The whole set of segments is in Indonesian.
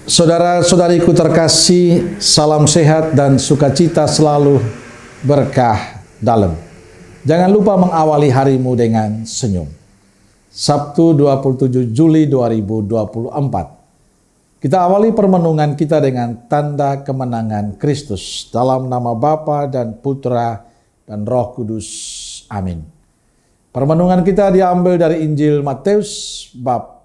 Saudara-saudariku terkasih, salam sehat dan sukacita selalu, berkah dalam. Jangan lupa mengawali harimu dengan senyum. Sabtu 27 Juli 2024. Kita awali permenungan kita dengan tanda kemenangan Kristus dalam nama Bapa dan Putra dan Roh Kudus. Amin. Permenungan kita diambil dari Injil Matius bab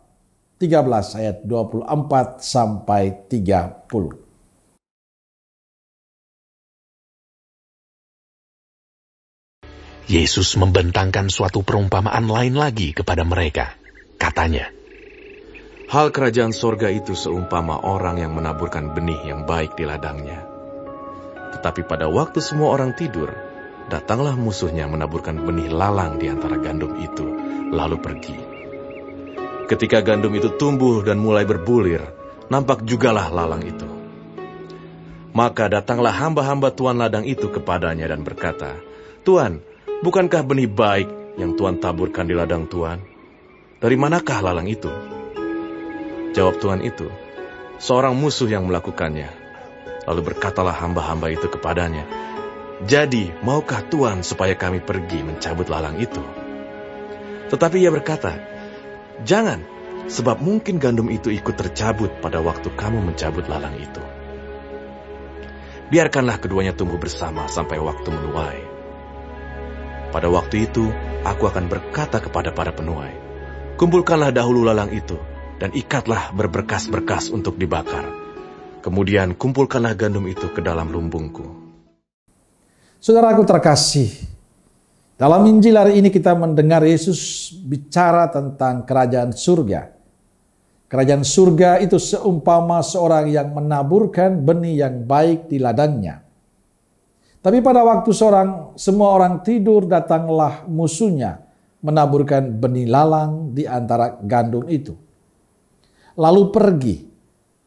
13 ayat 24 sampai 30. Yesus membentangkan suatu perumpamaan lain lagi kepada mereka. Katanya, hal kerajaan sorga itu seumpama orang yang menaburkan benih yang baik di ladangnya. Tetapi pada waktu semua orang tidur, datanglah musuhnya menaburkan benih lalang di antara gandum itu, lalu pergi. Ketika gandum itu tumbuh dan mulai berbulir, nampak jugalah lalang itu. Maka datanglah hamba-hamba tuan ladang itu kepadanya dan berkata, "Tuan, bukankah benih baik yang Tuan taburkan di ladang Tuan? Dari manakah lalang itu?" Jawab tuan itu, "Seorang musuh yang melakukannya." Lalu berkatalah hamba-hamba itu kepadanya, "Jadi, maukah Tuan supaya kami pergi mencabut lalang itu?" Tetapi ia berkata, "Jangan, sebab mungkin gandum itu ikut tercabut pada waktu kamu mencabut lalang itu. Biarkanlah keduanya tumbuh bersama sampai waktu menuai. Pada waktu itu, aku akan berkata kepada para penuai, kumpulkanlah dahulu lalang itu, dan ikatlah berberkas-berkas untuk dibakar. Kemudian kumpulkanlah gandum itu ke dalam lumbungku." Saudaraku terkasih, dalam Injil hari ini kita mendengar Yesus bicara tentang kerajaan surga. Kerajaan surga itu seumpama seorang yang menaburkan benih yang baik di ladangnya. Tapi pada waktu semua orang tidur, datanglah musuhnya menaburkan benih lalang di antara gandum itu. Lalu pergi.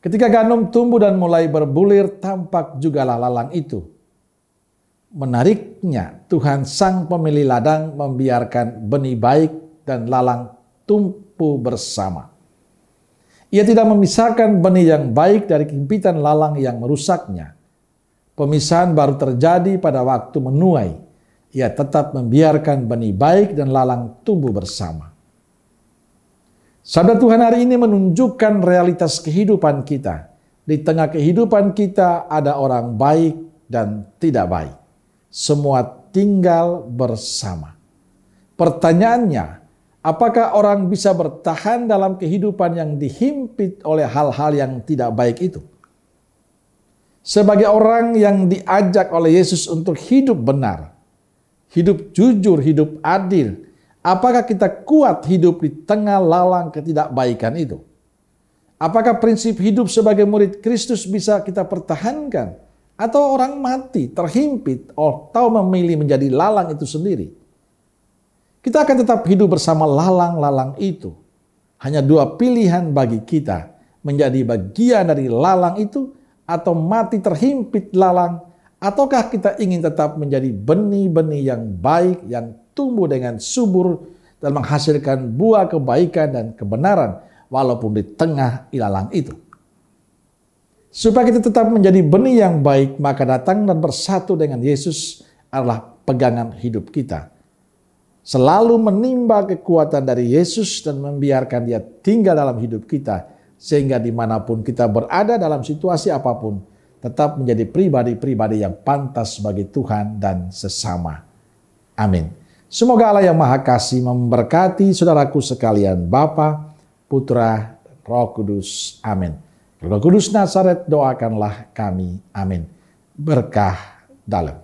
Ketika gandum tumbuh dan mulai berbulir, tampak jugalah lalang itu. Menariknya, Tuhan sang pemilik ladang membiarkan benih baik dan lalang tumbuh bersama. Ia tidak memisahkan benih yang baik dari himpitan lalang yang merusaknya. Pemisahan baru terjadi pada waktu menuai. Ia tetap membiarkan benih baik dan lalang tumbuh bersama. Sabda Tuhan hari ini menunjukkan realitas kehidupan kita. Di tengah kehidupan kita ada orang baik dan tidak baik. Semua tinggal bersama. Pertanyaannya, apakah orang bisa bertahan dalam kehidupan yang dihimpit oleh hal-hal yang tidak baik itu? Sebagai orang yang diajak oleh Yesus untuk hidup benar, hidup jujur, hidup adil, apakah kita kuat hidup di tengah lalang ketidakbaikan itu? Apakah prinsip hidup sebagai murid Kristus bisa kita pertahankan? Atau orang mati, terhimpit, atau memilih menjadi lalang itu sendiri? Kita akan tetap hidup bersama lalang-lalang itu. Hanya dua pilihan bagi kita, menjadi bagian dari lalang itu, atau mati terhimpit lalang, ataukah kita ingin tetap menjadi benih-benih yang baik, yang tumbuh dengan subur, dan menghasilkan buah kebaikan dan kebenaran, walaupun di tengah ilalang itu. Supaya kita tetap menjadi benih yang baik, maka datang dan bersatu dengan Yesus adalah pegangan hidup kita. Selalu menimba kekuatan dari Yesus dan membiarkan Dia tinggal dalam hidup kita, sehingga dimanapun kita berada dalam situasi apapun, tetap menjadi pribadi-pribadi yang pantas bagi Tuhan dan sesama. Amin. Semoga Allah yang Maha Kasih memberkati saudaraku sekalian, Bapa, Putra, Roh Kudus. Amin. Roh Kudus Nazaret, doakanlah kami. Amin. Berkah dalam.